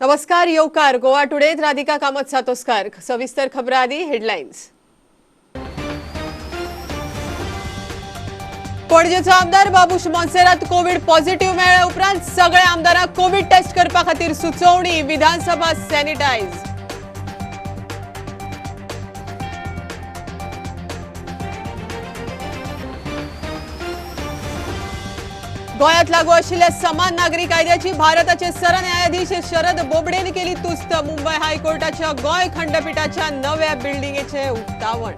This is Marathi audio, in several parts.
नमस्कार येवकार गोवा टुडेत राधिका कामत सातोस्कार सविस्तर खबरां आदी हेडलायन्स. पणजेचो आमदार बाबूश मोन्सेरात कोविड पॉझिटिव्ह मेळ्ळ्या उपरांत सगळ्या आमदारांक कोविड टेस्ट करपा खातीर सुचोवणी. विधानसभा सॅनिटायज. गोंयांत लागू आशिल्ल्या समान नागरी कायद्याची भारताचे सरन्यायाधीश शरद बोबडेन केली तुस्त. मुंबय हायकोर्टाच्या गोंय खंडपीठाच्या नव्या बिल्डिंगेचे उक्तावण.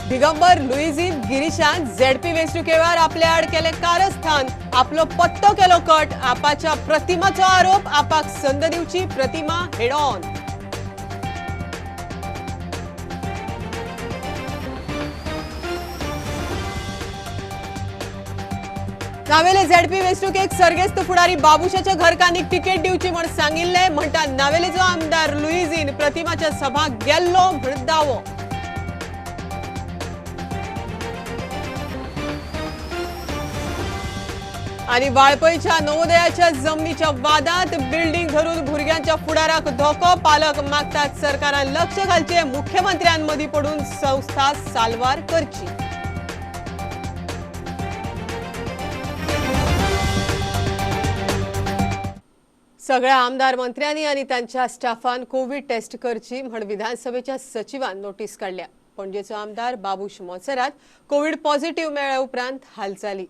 दिगंबर लुईझीन गिरीशान झेडपी वेंचणुकेवेळार आपल्या आड केले कारस्थान. आपलो पत्तो केलो कट. आपाच्या प्रतिमाचो आरोप. आपाक संद दिवची प्रतिमा हेड ऑन. नावेले झेडपी वेंचणुकेक सर्गेस्त फुडारी बाबुशाच्या घरकान्नीक तिकेट दिवची म्हण सांगिल्ले. म्हणटा नावेलेचो आमदार लुईझीन प्रतिमाच्या सभाक गेल्लो म्हण दावो. आणि वाळपयच्या नवोदयाच्या जमनीच्या वादांत बिल्डिंग धरून भुरग्यांच्या फुडाराक धोको. पालक मागतात सरकारान लक्ष घालचे. मुख्यमंत्र्यांमदीं पडून संस्था साल्वार करची. सगळ्या आमदार मंत्र्यांनी आणि त्यांच्या स्टाफान कोविड टेस्ट करची म्हण विधानसभेच्या सचिवान नोटीस काढल्या. पणजेचो आमदार बाबूश मोन्सेरात कोविड पॉझिटिव्ह मेळ्ळ्या उपरांत हालचाली.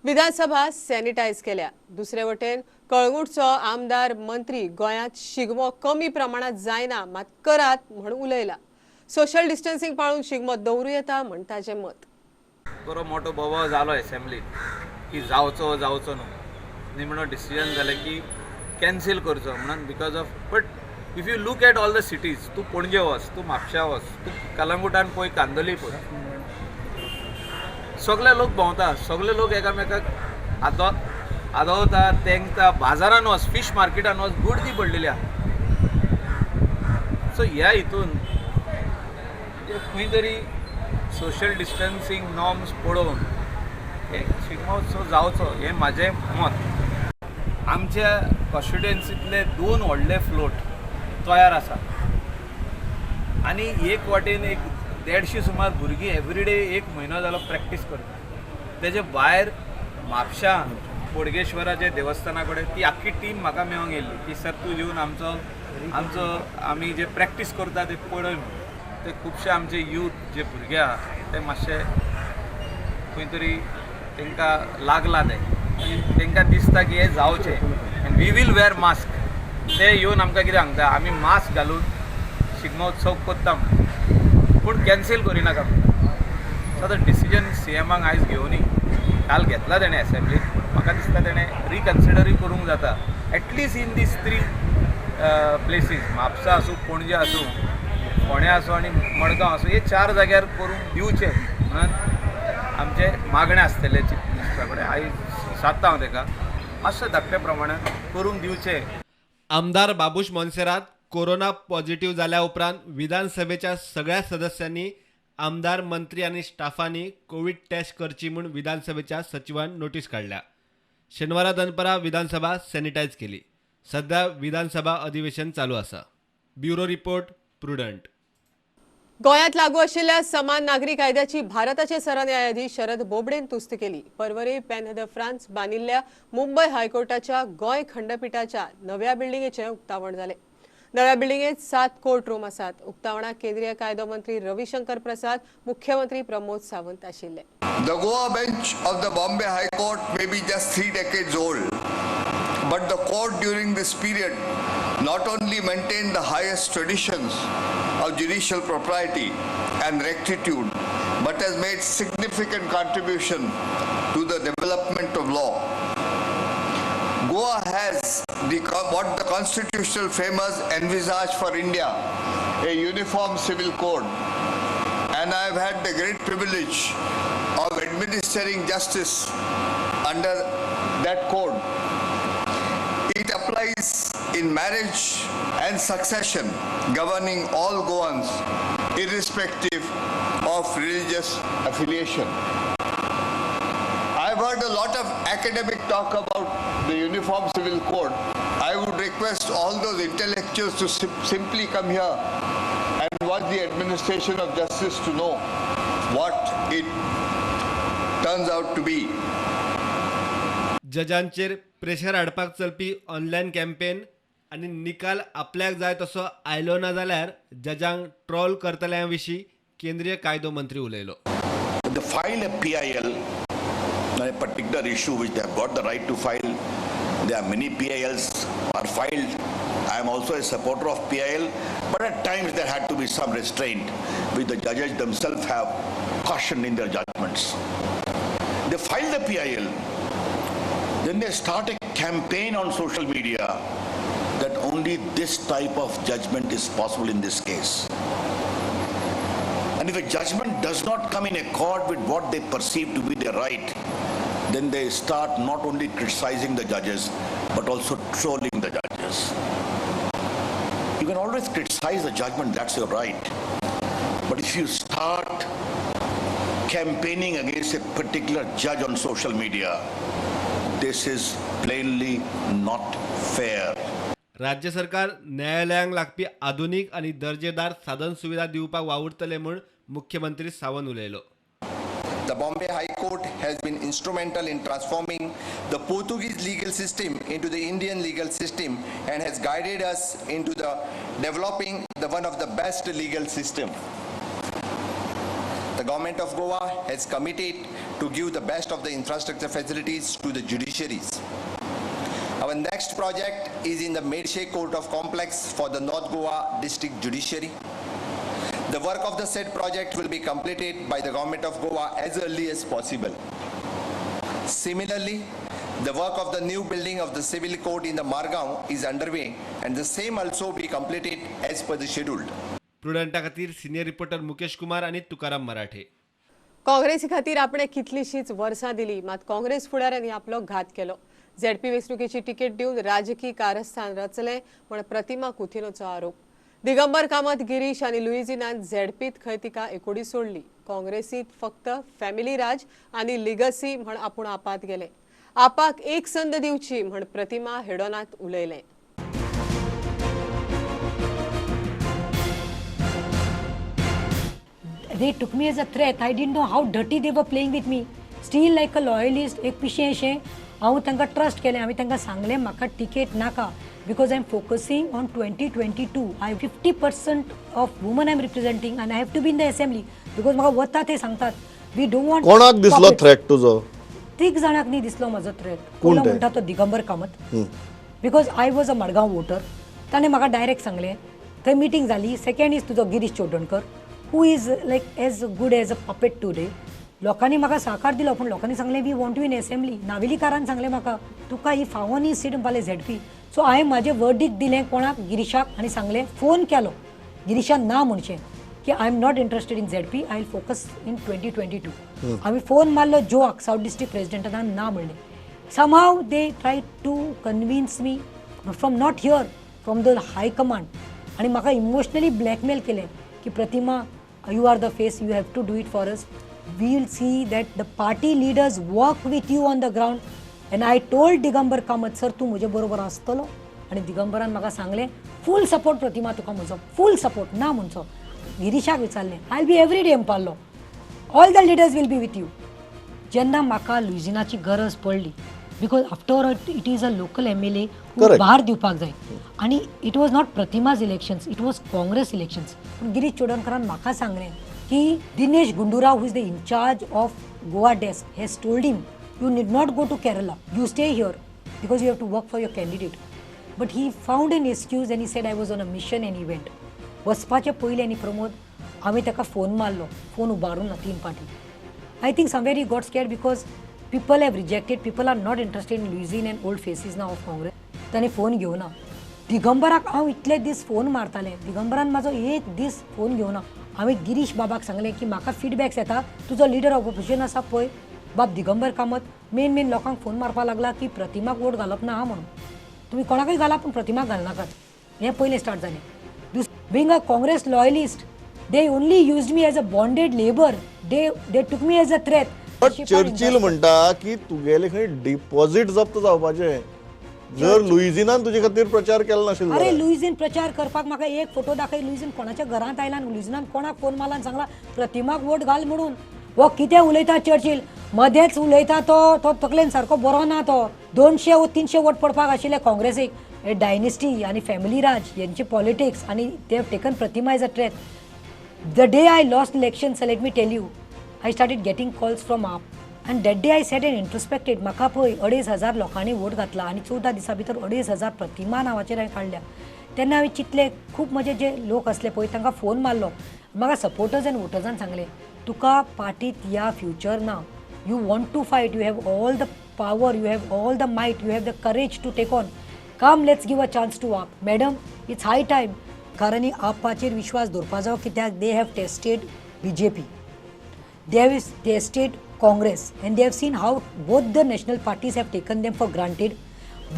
विधानसभा सॅनिटायज केल्या. दुसरे वटेन कळंगूटचो आमदार मंत्री गोंयांत शिगमो कमी प्रमाणात जायना मात करात म्हण उलयला. सोशल डिस्टन्सिंग पाळून शिगमो दवरूं येता म्हण ताचें मत. बरो मोठो बोबो जालो असेंब्लीत की जावचो न्हू निमणो डिसिजन जालें की कॅन्सील करचो म्हणून because of. But if you look at all the cities, तूं पणजे वच, तूं म्हापशा वच, तूं कलंगुटान पळय, कांदोली पळय, सगळे लोक भोंवता. सगळे लोक एकामेकाक आदवता, तेंकता. बाजारान वच, फीश मार्केटान वच, गर्दी पडलेली आहा. सो ह्या हितून खंय तरी सोशल डिस्टन्सिंग नॉर्म्स पळोवन शिगमोत्सव जावचो हें म्हाजें मत. आमच्या कॉन्स्टिट्युएन्सींतले 2 व्हडले फ्लोट तयार आसा आनी एक वाटेन एक 150 सुमार भुरगीं एवरीडे 1 म्हयनो जालो प्रॅक्टीस करता. तेजे भायर म्हापशा बोडगेश्वराचे देवस्थाना कडेन ती आख्खी टीम म्हाका मेळोंक येयल्ली की सर तूं येवन आमचो आमी जे प्रॅक्टीस करता ते पळय म्हणून. ते खुबशे आमचे यूथ जे भुरगे आहा ते मातशे खंय तरी तांकां लागला तें आनी तांकां दिसता की हें जावचें. And we will wear mask. ते येवन आमकां कितें सांगता आमी मास्क घालून शिगमोत्सव करता पूण कॅन्सील करिनाका. सो तो डिसिजन CMाक आयज घेवनी. काल घेतला तेणें असेंब्लीत. म्हाका दिसता तेणें रिकन्सिडरूय करूंक जाता. At least in these 3 places, Mapusa आसूं, पणजे आसूं, फोंड्या आसूं आनी मडगांव आसूं, हे 4 जाग्यार करूंक दिवचे म्हणून आमचे मागणें आसतले चीफ मिनिस्टरा कडेन. आयज सादता हांव ताका मातशें धाकट्या प्रमाणांत करूंक दिवचे. आमदार बाबूश मोन्सेरात कोरोना पॉझिटिव्ह झाल्या उपरांत विधानसभेच्या सगळ्या सदस्यांनी, आमदार, मंत्री आणि स्टाफांनी कोविड टेस्ट करची म्हणून विधानसभेच्या सचिवान नोटीस काढल्या. शेनवारा दनपारा विधानसभा सॅनिटायज केली. सध्या विधानसभा अधिवेशन चालू आसा. Bureau report, prudent. गोंयांत लागू आशिल्ल्या समान नागरी कायद्याची भारताचे सरन्यायाधीश शरद बोबडेन तुस्त केली. Porvorim pain the France बांदिल्ल्या Mumbai हायकोर्टाच्या Goa खंडपीठाच्या नव्या बिल्डिंगेचे उक्तावण जाले. नव्या बिल्डिंगेत 7 कोर्ट रूम आसात. उक्तावणाक केंद्रीय कायदो मंत्री रविशंकर प्रसाद, मुख्यमंत्री प्रमोद सावंत आशिल्ले. The Goa bench of the Bombay High Court may be just 3 decades old, but the court during this period not only maintained the highest traditions of judicial propriety and rectitude, but has made significant contribution to the development of law. Goa has what the constitutional framers envisaged for India, a uniform civil code, and I have had the great privilege of administering justice under that code. It applies in marriage and succession, governing all Goans, irrespective of religious affiliation. a lot of academic talk about the Uniform Civil Code. I would request all those intellectuals to simply come here and watch the administration of justice to know what it turns out to be. जजांचेर प्रेशर हाडपाक चलपी ऑनलायन कॅम्पेन आनी निकाल आपल्याक जाय तसो आयलो ना जाल्यार जजांक ट्रोल करतल्यां विशीं केंद्रीय कायदो मंत्री उलयलो. They file a PIL on a particular issue which they have got the right to file. There are many PILs are filed. I am also a supporter of PIL, but at times there had to be some restraint which the judges themselves have cautioned in their judgments. They file the PIL, then they start a campaign on social media that only this type of judgment is possible in this case. And if a judgment does not come in accord with what they perceive to be their right, then they start not only criticizing the judges, but also trolling the judges. You can always criticize the judgment, that's your right. But if you start campaigning against a particular judge on social media, this is plainly not fair. राज्य सरकार न्यायालयांक लागपी आधुनीक आनी दर्जेदार साधन सुविधा दिवपाक वावुरतले म्हूण मुख्यमंत्री सावंत उलयलो. The Bombay High Court has been instrumental in transforming the Portuguese legal system into the Indian legal system and has guided us into the developing one of the best legal system. The government of Goa has committed to give the best of the infrastructure facilities to the judiciaries. Our next project is in the Medshe Court of Complex for the North Goa District Judiciary. The work of the said project will be completed by the government of Goa as early as possible. Similarly, the work of the new building of the civil court in the Margaon is underway and the same also be completed as per the schedule. प्रुडंटा खातीर सिनियर रिपोर्टर मुकेश कुमार आनी तुकाराम मराठे. काँग्रेसी खातीर आपणे कितलीशीच वर्सां दिली, मात काँग्रेस फुडाऱ्यांनी आपलो घात केलो. झेडपी वेंचणुकेची तिकेट दिवन राजकीय कारस्थान रचलें म्हण प्रतिमा कुथिनोचो आरोप. दिगंबर कामत, गिरीश आनी लुइजिनान झेडपीत खंय तिका एकोडी सोडली. काँग्रेसीत फक्त फॅमिली राज आनी लिगसी म्हण आपूण आपात गेले. आपाक एक संद दिवची म्हण प्रतिमा हेडोनात उलयलें. They took me as a threat. I didn't know how dirty they were playing with me. Still like a loyalist, एक पिशें अशें हांव तांकां ट्रस्ट केलें. हांवें तांकां सांगलें म्हाका टिकेट नाका because I am focusing on 2022. I have 50% of women I am representing and I have to be in the assembly because म्हाका वता ते सांगतात we don't want. कोणाक दिसलो थ्रेट तुजो? तीग जाणांक न्ही दिसलो म्हजो थ्रेट. कोण म्हणटा तो Digambar Kamat. Because I was a Madgaon voter. ताणें म्हाका डायरेक्ट सांगलें थंय मिटींग जाली. सेकंड इज तुजो Girish Chodankar who is like as good as a puppet today. लोकांनी म्हाका सहकार दिलो पूण लोकांनी सांगलें we want you in assembly. नावेलीकारान सांगलें म्हाका तुका ही फावोनी सीट म्हणपालें झेडपी. सो हांवें म्हाजें वर्डिक्ट दिलें कोणाक गिरीशाक आनी सांगलें फोन केलो गिरीशान ना म्हणचें की I am not interested in ZP I will focus in 2022. हांवें फोन मारलो जोआक साऊथ डिस्ट्रिक्ट प्रेसिडेंटान ना म्हणलें. Somehow they try to convince me from not here from the high command आनी म्हाका इमोशनली ब्लॅकमेल केलें की Pratima you are the face you have to do it for us. We will see that the party leaders work with you on the ground. And I told Digambar Kamat sir तूं म्हजे बरोबर आसतलो. आनी दिगंबरान म्हाका सांगलें फूल सपोर्ट प्रतिमा तुका म्हजो फूल सपोर्ट ना म्हणचो. गिरीशाक विचारलें I will be every day एम्पावलो. All the leaders will be with you. जेन्ना म्हाका लुइजिनाची गरज पडली because after it is a local MLA भार दिवपाक जाय आनी it was not Pratima's elections it was Congress elections. पूण गिरीश चोडणकरान म्हाका सांगलें की Dinesh Gundu Rao who is the in charge of Goa desk has told him you need not go to Kerala, you stay here because you have to work for your candidate. But he found an excuse and he said I was on a mission and he went. वचपाचे पयलीं आनी प्रमोद हांवें ताका फोन मारलो. फोन उबारून ना 3 फावटी. I think somewhere he got scared because people have rejected, people are not interested in losing and old faces now of Congress. ताणें फोन घेवना. दिगंबराक हांव इतले दीस फोन मारतालें. दिगंबरान म्हाजो एक दीस फोन घेवना. हांवें गिरीश बाबाक सांगलें की म्हाका फीडबॅक्स येता तुजो लिडर ऑफ ऑपोजिशन आसा पळय बाब दिगंबर कामत मेन लोकांक फोन मारपाक लागला की प्रतिमाक वोट घालप ना म्हणून. तुमी कोणाकय घाला पूण प्रतिमाक घालनाकात. हें पयलें स्टार्ट जालें. Being a Congress loyalist they only used me as a bonded labor. They took me as a threat. But Churchill म्हणटा की तुगेले खंय डिपॉझिट जप्त जावपाचें जर लुइजिनान तुजे खातीर प्रचार केलो नाशिल्लो अरे जाल्यार. लुइजीन प्रचार करपाक म्हाका एक फोटो दाखय. लुइजीन कोणाच्या घरांत आयला आनी लुइजिनान कोणाक फोन मारला आनी सांगला प्रतिमाक वोट घाल म्हणून. वो कितें उलयता चर्चिल मध्येच उलयता तो तकलेन सारको बरो ना तो. 200 वा 300 वोट पडपाक आशिल्ले काँग्रेसीक. हे डायनेस्टी आनी फॅमिली राज यांची पॉलिटिक्स आनी they have taken Pratima as a threat. The day I lost election let me tell you I started getting calls from AAP आनी that day I sat and introspected. म्हाका पळय 2,500 लोकांनी वोट घातला आनी 14 दिसां भितर 2,500 प्रतिमा नांवाचेर हांवें काडल्या. तेन्ना हांवें चिंतलें खूब म्हजे जे लोक असले पळय तांकां फोन मारलो. म्हाका सपोर्टर्स एंड वोटर्सान सांगलें तुका पार्टीत या फ्युचर ना. You want to fight. You have all the power. You have all the might. You have the courage to take on. Come let's give a chance to AAP. Madam it's high time. कारण ही आपाचेर विश्वास दवरपा जावो कित्याक they have tested BJP. They have tested Congress and they have seen how both the national parties have taken them for granted.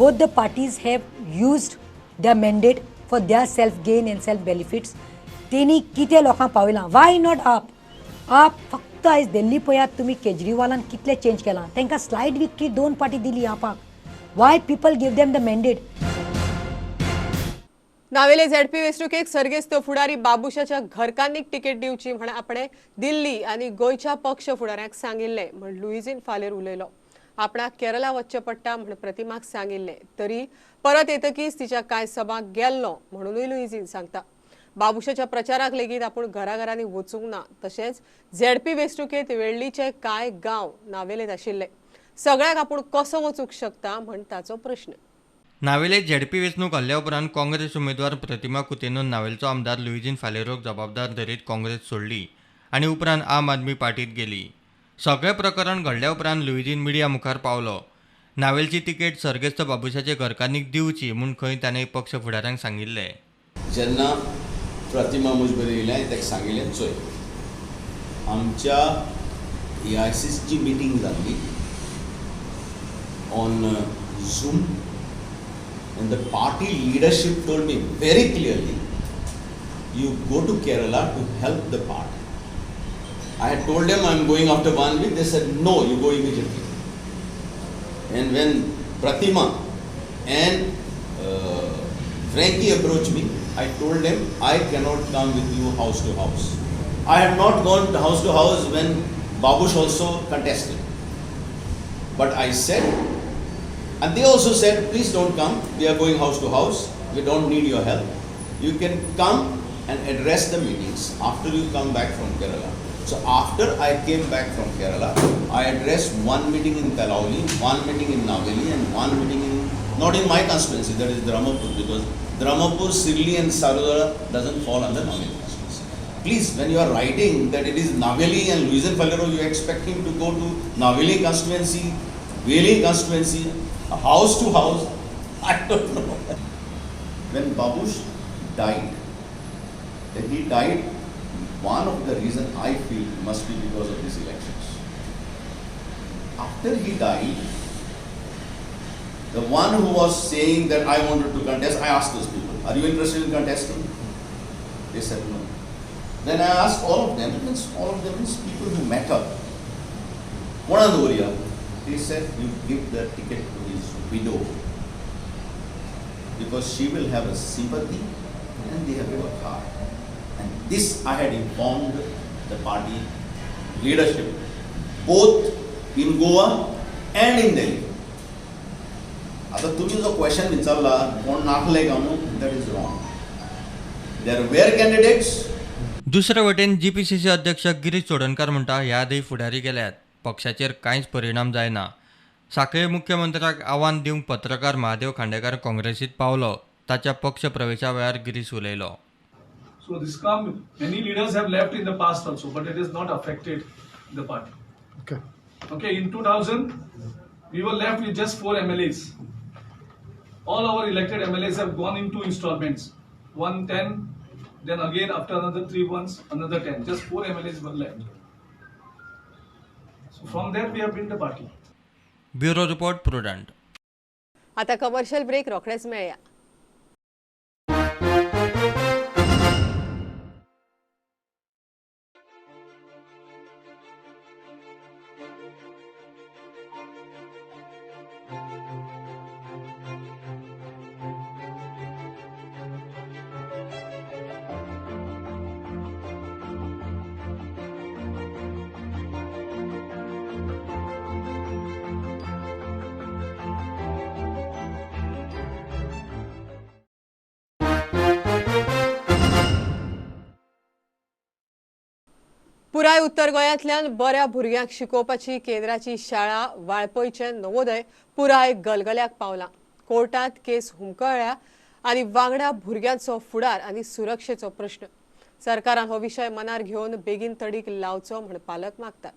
Both the parties have used their mandate for their self gain and self benefits. तेणी कितें लोकांक पावयलां. वाय नॉट आप. आप फक्त आयज दिल्ली पळयात तुमी केजरीवालान कितलें चेंज केलां. तांकां स्लायड विक्ट्री 2 पार्टी दिली आपाक. Why people give them the mandate. नावेले झेडपी वेंचणुकेक सर्गेस्त फुडारी बाबुशाच्या घरकान्नीक तिकेट दिवची म्हण आपणे दिल्ली आनी गोंयच्या पक्ष फुडाऱ्यांक सांगिल्लें म्हण लुइजीन फालेर उलयलो. आपणाक केरला वचचें पडटा म्हण प्रतिमाक सांगिल्लें तरी परत येतकीच तिच्या कांय सभांक गेल्लो म्हणूनय लुइजीन सांगता. बाबुशाच्या प्रचाराक लेगीत आपूण घराघरांनी वचूंक ना. तशेंच झेडपी वेंचणुकेंत वेळ्ळीचे कांय गांव नावेलेत आशिल्ले. सगळ्याक आपूण कसो वचूंक शकता म्हण ताचो प्रश्न. नावेले झेडपी वेंचणूक हल्ल्या उपरांत काँग्रेस उमेदवार प्रतिमा कुतेनून नावेलचो आमदार लुइजीन फालेरोक जबाबदार धरीत काँग्रेस सोडली आनी उपरांत आम आदमी पार्टीत गेली. सगळें प्रकरण घडल्या उपरांत लुइजीन मिडिया मुखार पावलो. नावेलची तिकेट सर्गेस्त बाबुशाचे घरकान्नीक दिवची म्हूण खंय ताणें पक्ष फुडाऱ्यांक सांगिल्लें. जेन्ना प्रतिमा मुजबरी येयलें ताका सांगिल्लें चोय आमच्या AICCची मिटींग जाल्ली on Zoom. And the party leadership told me very clearly, you go to Kerala to help the party. I had told them I'm going after 1 week. They said, no, you go immediately. And when Pratima and Frankie approached me, I told them I cannot come with you house to house. I had not gone house to house when Babush also contested. But I said, and they also said, please don't come. We are going house to house. We don't need your help. You can come and address the meetings after you come back from Kerala. So after I came back from Kerala, I addressed 1 meeting in Talauli, 1 meeting in Naveli, and 1 meeting not in my constituency, that is Dramapur, because Dramapur, Sirli and Sarudara doesn't fall under Naveli constituency. Please, when you are writing that it is Naveli and Luizen Falero, you expect him to go to Naveli constituency, Veli constituency, house to house, I don't know. When Babush died, he died, one of the reason I feel must be because of these elections. After he died, the one who was saying that I wanted to contest, I asked those people, are you interested in contesting? They said no. Then I asked all of them, all of them means people who met up. Morandoria, they said you give the ticket to his widow because she will have a sympathy and they have worked hard. And this I had informed the party leadership, both in Goa and in Delhi. आता तुम्ही जो क्वेश्चन विचारला कोण नाखले का म्हणून, that is wrong. There were candidates. दुसरे वटेन GPCC अध्यक्ष गिरीश चोडणकर म्हणटा ह्या आदीं फुडारी गेल्यात पक्षाचेर कांयच परिणाम जायना. साखळे मुख्यमंत्र्याक आव्हान दिवंक पत्रकार महादेव खांडेकर काँग्रेसीत पावलो. ताच्या पक्ष प्रवेशा वेळार गिरीश उलयलो. So this come, many leaders have left in the past also, but it has not affected the party. Okay, in 2000, we were left with just 4 MLAs. All our elected MLAs have gone into installments. 1, 10, then again after another 3 months, another 10. Just 4 MLAs were left. So from there we have built the party. Bureau report prudent. आता कमर्शियल ब्रेक रोखडेच मेळया. पुराय उत्तर गोंयांतल्यान बऱ्या भुरग्यांक शिकोवपाची केंद्राची शाळा वाळपयचें नवोदय पुराय गलगल्याक पावलां. कोर्टांत केस हुमकळ्ळ्या आनी वांगडा भुरग्यांचो फुडार आनी सुरक्षेचो प्रश्न. सरकारान हो विशय मनार घेवन बेगीन तडीक लावचो म्हण पालक मागतात.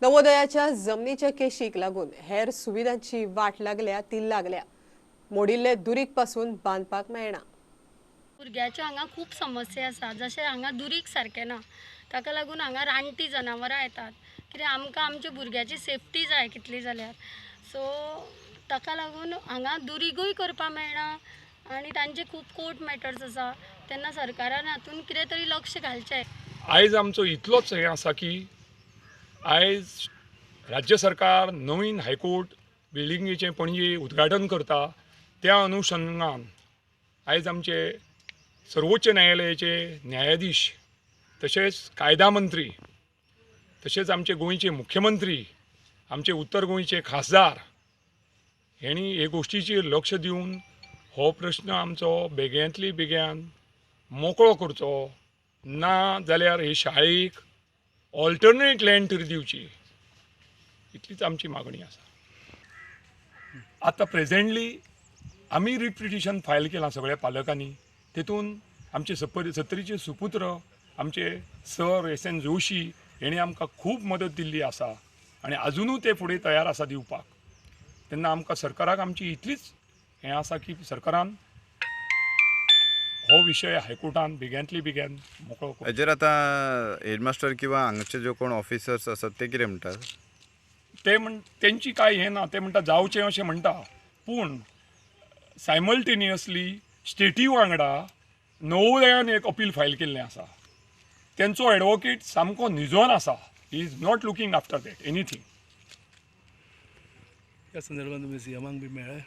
नवोदयाच्या जमनीचे केशीक लागून हेर सुविधांची वाट लागल्या ती लागल्या. मोडिल्ले दुरीक पासून बांदपाक मेळना. भुरग्याच्यो हांगा खूब समस्या आसा. जशें हांगा दुरीक सारकें ना, ताका लागून हांगा रानटी जनावरां येतात. कित्याक आमकां आमच्या भुरग्याची सेफ्टी जाय कितली जाल्यार. सो ताका लागून हांगा दुरीकूय करपाक मेळना आनी तांचे खूब कोर्ट मॅटर्स आसा. तेन्ना सरकारान हातून कितें तरी लक्ष घालचें. आयज आमचो इतलोच हें आसा की आयज राज्य सरकार नवीन हायकोर्ट बिल्डिंगेचें पणजे उद्घाटन करता. त्या अनुशंगान आयज आमचे सर्वोच्च न्यायालयाचे न्यायाधीश तशेंच कायदा मंत्री तशेंच आमचे गोंयचे मुख्यमंत्री आमचे उत्तर गोंयचे खासदार हेणी हे गोश्टीचेर लक्ष दिवन हो प्रश्न आमचो बेग्यांतली बेग्यान मोकळो करचो. ना जाल्यार हे शाळेक ऑल्टरनेट लँड तरी दिवची, इतलीच आमची मागणी आसा. आतां प्रेझेंटली आमी रीट पिटिशन फायल केलां सगळ्या पालकांनी. तेतून आमचे सत्तरीचे सुपुत्र आमचे सर एस.एन. जोशी हेणी आमकां खूब मदत दिल्ली आसा आनी अजुनूय ते फुडें तयार आसा दिवपाक. तेन्ना आमकां सरकाराक आमची इतलीच हें आसा की सरकारान हो विशय हायकोर्टान बेग्यांतली बेग्यान मोकळो करचो. हेजेर आतां हेडमास्टर किंवा हांगाचे जो कोण ऑफिसर्स आसात ते कितें म्हणटात? ते तेंची कांय हें ना. ते म्हणटा जावचें अशें म्हणटा, पूण सायमल्टेनियसली स्टेटी वांगडा नवोदयान एक अपील फायल केल्लें आसा. तेंचो एडवोकेट सामको निजोन आसा. He is not looking after that anything. ह्या संदर्भात तुम्ही सीएमाक बी मेळ्ळे?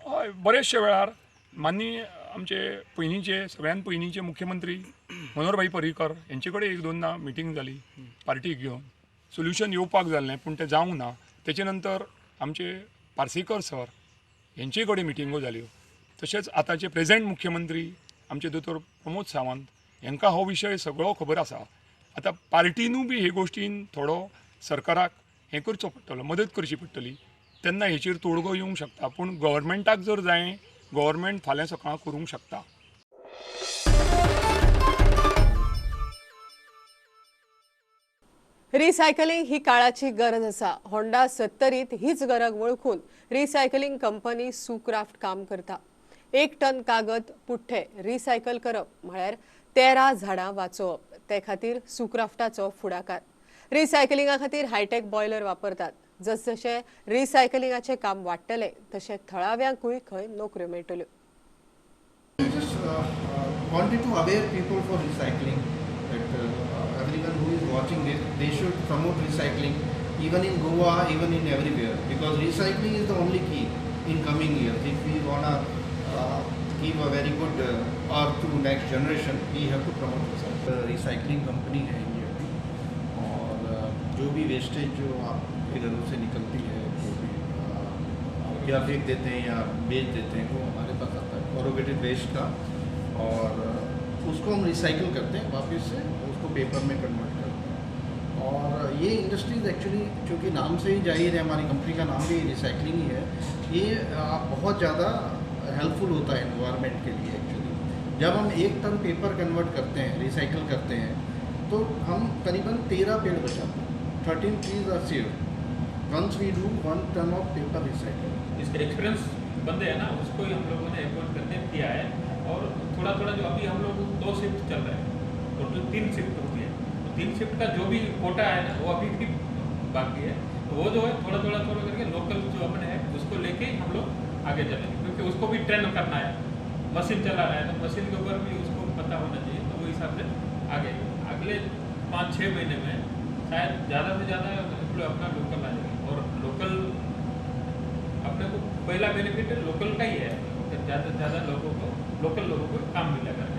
हय, बरेचशे वेळार माननीय आमचे पयलींचे सगळ्यान पयलींचे मुख्यमंत्री मनोहरभाई पर्रीकर हेंचे कडेन एक दोनदा मिटींग जाली पार्टीक घेवन. सोल्युशन येवपाक जाल्लें पूण तें जावंक ना. तेचे नंतर आमचे पार्सेकर सर हेंचे कडेन मिटिंगो जाल्यो. तशेंच आतांचे प्रेझेंट मुख्यमंत्री आमचे दोतोर प्रमोद सावंत हांकां हो विशय सगळो खबर आसा. आतां पार्टीनूय बी हे गोश्टीन थोडो सरकाराक हें करचो पडटलो, मदत करची पडटली. तेन्ना हेचेर तोडगो येवंक शकता. पूण गव्हर्मेंटाक जर जाय, गव्हर्मेंट फाल्यां सकाळ करूंक शकता. रिसायकलिंग ही काळाची गरज आसा. होंडा 70 हीच गरज वळखून रिसायकलिंग कंपनी सुक्राफ्ट काम करता. 1 टन कागद पुठ्ठे रिसायकल करप म्हळ्यार 13 झाडां वाचोवप. ते खातीर सुक्राफ्टाचो फुडाकार. रिसायकलिंगा खातीर हायटेक बॉयलर वापरतात. जसजशें रिसायकलिंगाचें काम वाडटलें तशें थळाव्यांकूय खंय नोकऱ्यो मेळटल्यो. Wanted to aware people for recycling that everyone who is watching this, they should promote recycling even in Goa, even in everywhere, because recycling is the only key in coming years. If we wanna give a very good earth to next generation, we have to promote recycling. Recycling company है इंडिया की, और जो भी वेस्टेज जो आपके घरों से निकलती है वो भी या फेंक देते हैं या बेच देते हैं, वो हमारे पास आता है कोरोगेटेड वेस्ट का, और उसको हम रिसाइकिल करते हैं वापस से, उसको पेपर में कन्वर्ट करते हैं. और ये इंडस्ट्रीज एक्चुअली चूँकि नाम से ही जाहिर है, हमारी कंपनी का नाम भी रिसाइकलिंग ही है, ये बहुत ज़्यादा हेल्पफुल होता है एनवायरनमेंट के लिए. एक्चुअली जब हम 1 टन पेपर कन्वर्ट करते हैं, रिसाइकिल करते हैं, तो हम करीबन 13 पेड़ बचाते हैं. 13 trees are saved once we do 1 ton of paper recycling. इसका एक्सपीरियंस बंदे हैं ना, उसको ही हम लोगों ने अपॉइंट करने किया है. और थोड़ा थोड़ा जो अभी हम लोग 2 शिफ्ट चल रहे हैं, टोटल 3 शिफ्ट होती है. तो 3 शिफ्ट का जो भी कोटा है ना, वो अभी भी बाकी है. तो वो जो है थोड़ा थोड़ा करके लोकल जो अपने है उसको लेके हम लोग आगे चलेंगे, क्योंकि उसको भी ट्रेन करना है. मशीन चला रहा है तो मशीन के ऊपर भी उसको पता होना चाहिए. तो वो हिसाब से आगे अगले 5-6 महीने में शायद ज़्यादा से ज़्यादा अपना लोकल आ जाएगा. और लोकल अपने को पहला बेनिफिट लोकल का ही है. ज़्यादा से ज़्यादा लोकल लोगों को काम मिला करने.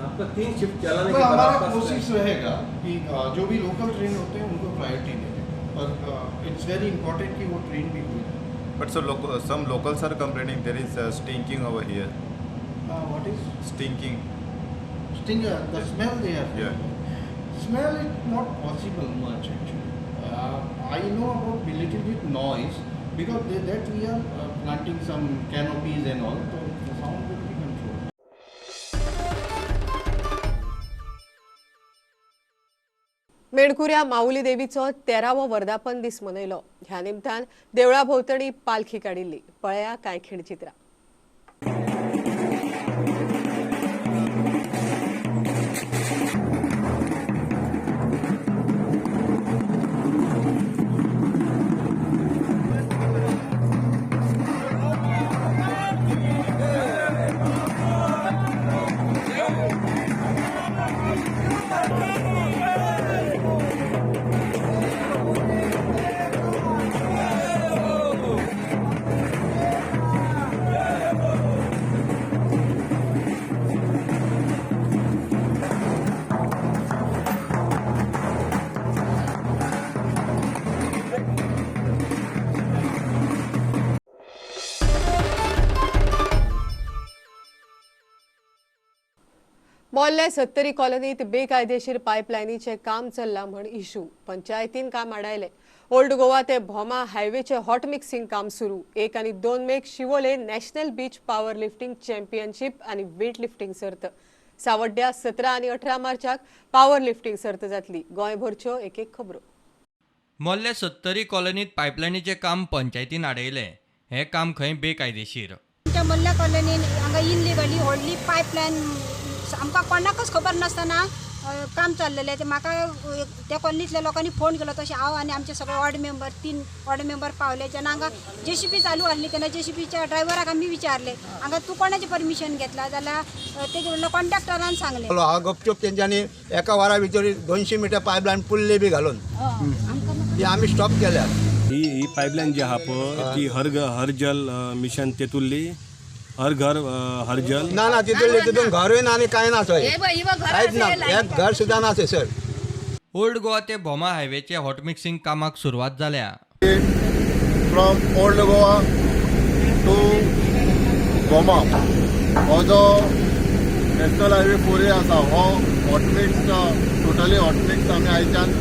आपका 3 शिफ्ट चलाने के बाद हमारा कोशिश रहेगा कि जो भी लोकल ट्रेन होते हैं उनको प्रायोरिटी देने, और इट्स वेरी इंपॉर्टेंट कि वो ट्रेन भी हुई. But so some locals are complaining there is stinking over here. What is stinking? The smell they are. Yeah. Smell is not possible much actually. I know about a little bit noise because that we are planting some canopies and all, so the sound will be controlled. मेणकुऱ्या माऊली देवीचो 13वो वर्धापन दीस मनयलो. ह्या निमतान देवळा भोंवतणी पालखी काडिल्ली. पळया कांय खीण चित्रां. मोल्ले 70 कॉलनीत बेकायदेशीर पायपलायनीचे काम चल्लां म्हण इशू. पंचायतीन काम आडायले. ओल्ड गोवा ते भोमा हायवेचे हॉट मिक्सिंग काम सुरू. 1 आनी 2 मेक Siolim national beach power lifting championship आनी वेट लिफ्टिंग सर्त. सावड्ड्या 17 आनी 18 मार्चाक पॉवर लिफ्टिंग सर्त जातली. गोंयभरच्यो एक खबरो. मोल्ले 70 कॉलनीत पायपलायनीचे काम पंचायतीन आडयले. हे काम खंय बेकायदेशीर. आमच्या मोल्ल्या कॉलनीन हांगा इनलिगली व्हडली पायपलायन आमकां कोणाकच खबर नासतना काम चाललेलें. ते म्हाका त्या कॉलनीतल्या लोकांनी फोन केलो. तशें हांव आनी आमचे सगळे वॉर्ड मेंबर 3 वॉर्ड मेंबर पावले. जेन्ना हांगा JCB चालू आसली तेन्ना JCBच्या ड्रायव्हराक आमी विचारले हांगा तूं कोणाचें परमिशन घेतला जाल्यार तेजे कडल्यान कॉन्ट्रॅक्टरान सांगलें. हांव गपचूप तेंच्यांनी एका वरा भितर 200 मिटर पायपलायन पुल्ले बी घालून ती आमी स्टॉप केल्या. ही पायपलायन जी आहा पळय ती हर जल मिशन तेतुल्ली हर घर हर जल ना तितून घरूय ना आनी कांय ना थंय कांयच ना. एक घर सुद्दां ना थंय सर. ओल्ड गोवा ते भोमा हायवेचे हॉट मिक्सिंग कामाक सुरवात जाल्या. From old Goa to Bhoma हो जो नॅशनल हायवे 4A आसा हो हॉटमिक्स टोटली हॉटमिक्स आमी आयच्यान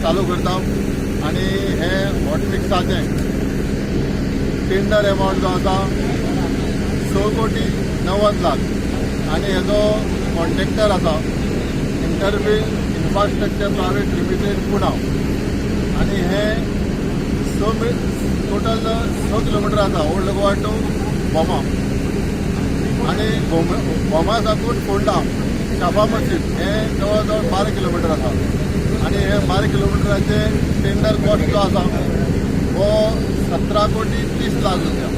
चालू करता. आनी हे हॉटमिक्साचे टेंडर एमावंट जो आसा 6 कोटी 90 लाख आनी हेजो कॉन्ट्रॅक्टर आसा इंटरव्हील इन्फ्रास्ट्रक्चर प्रायवेट लिमिटेड पुणाव. आनी हे टोटल 6 किलोमिटर आसा ओल्ड गोवा टू बोमा. आनी बोमा साकून फोंडा शाबा मस्जिद हे जवळ जवळ 12 किलोमिटर आसा. आनी हे 12 किलोमिटराचे टेंडर कॉस्ट जो आसा हो 17 कोटी 30 लाख रुपया.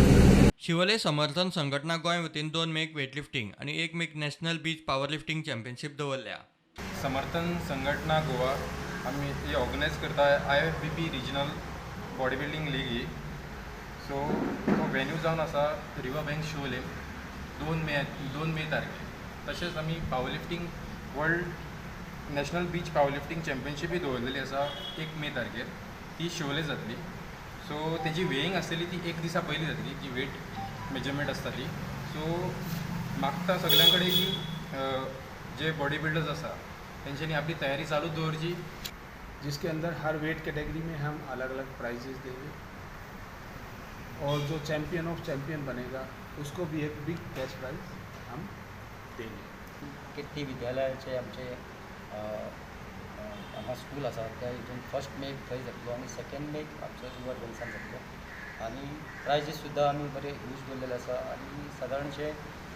शिवोले समर्थन संघटना गोंय वतीन 2 मेक वेटलिफ्टिंग आनी 1 मेक national beach power lifting championship दवरल्या. समर्थन संघटना गोवा आमी ती ऑर्गनायज करता IFBB regional body building league ही. सो तो वेन्यू जावन आसा रिवर बँक शिवोले 2 मे तारखेर. तशेंच आमी power lifting world national beach power lifting चॅम्पियनशीपय दवरलेली आसा 1 मे तारखेर. ती शिवोले जातली. सो तेजी वेईंग आसलेली ती 1 दिसा पयलीं जातली जी वेट मेजरमेंट आसता ती. सो मागता सगळ्यां कडेन की जे बॉडी बिल्डर्स आसा तेंच्यांनी आपली तयारी चालू दवरची. जिसके अंदर हर वेट कैटेगरी में हम अलग अलग प्राइजेस देंगे और जो चैम्पियन ऑफ चैम्पियन बनेगा उसको भी एक बिग कैश प्राइज हम देंगे. किती विद्यालयाचे आमचे हांगा स्कूल आसा त्या हितून 1 मे थंय जातलो आनी 2 मे आमचो रिवर बँक्सान जातलो. आनी प्रायजीस सुद्दां आमी बरे यूज केल्लेले आसा. आनी सादारणशे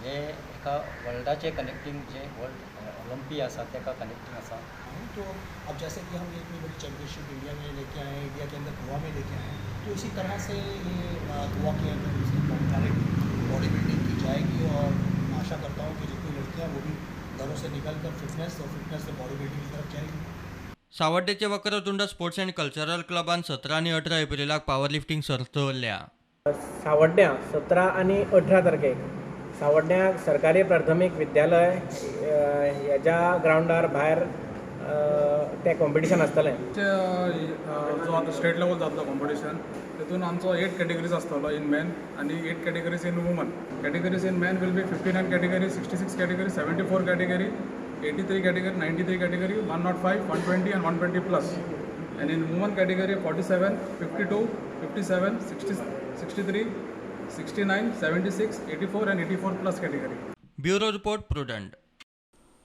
हे एका वर्ल्डाचे कनेक्टिंग जे वर्ल्ड ओलंपिया आसा तेका कनेक्टिंग आसा. तो अब जैसे कि हम ये इतनी बड़ी चैम्पियनशिप इंडिया में लेके आए, इंडिया के अंदर गोवा में लेके आए, तो इसी तरह से ये गोवा के अंदर इसकी बॉडी बिल्डिंग की जाएगी. और आशा करता हूँ कि जितनी लड़कियाँ वो भी घरों से निकल कर फिटनेस और फिटनेस से बॉडी बिल्डिंग की तरफ जाएगी. सावड्डेचे वक्रतुंड स्पोर्ट्स एंड कल्चरल क्लबान 17 आनी 18 एप्रिलाक पॉवर लिफ्टिंग सर्त दवरल्या. सावड्ड्या 17 आनी 18 तारखेक सावड्ड्या सरकारी प्राथमीक विद्यालय हेज्या ग्रावंडार भायर तें कॉम्पिटिशन आसतलें. जो आतां स्टेट लेवल जातलो कॉम्पिटिशन तितून आमचो 8 कॅटेगरीज आसतलो इन मॅन आनी 8 categories in woman. Categories in man will be 59 category, 66 category, 74 category 83 category, 93 category, 105, 120 and 120 plus. And in women category 47, 52, 57, 60, 63, 69, 76, 84 and 84 plus category. Bureau report Prudent.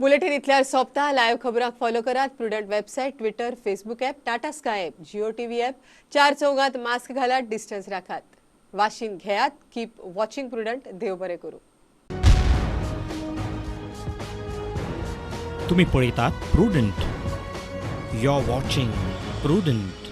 Bulletin इतल्यार सोंपता. लायव्ह खबरांक फॉलो करात. Prudent website, Twitter, Facebook app, Tata Sky app, Jio TV app. 4 चौगात मास्क घालात, डिस्टन्स राखात. वाशीन घेयात. Keep watching prudent. देव बरें करूं. तुम्ही पळयतात Prudent. You are watching prudent.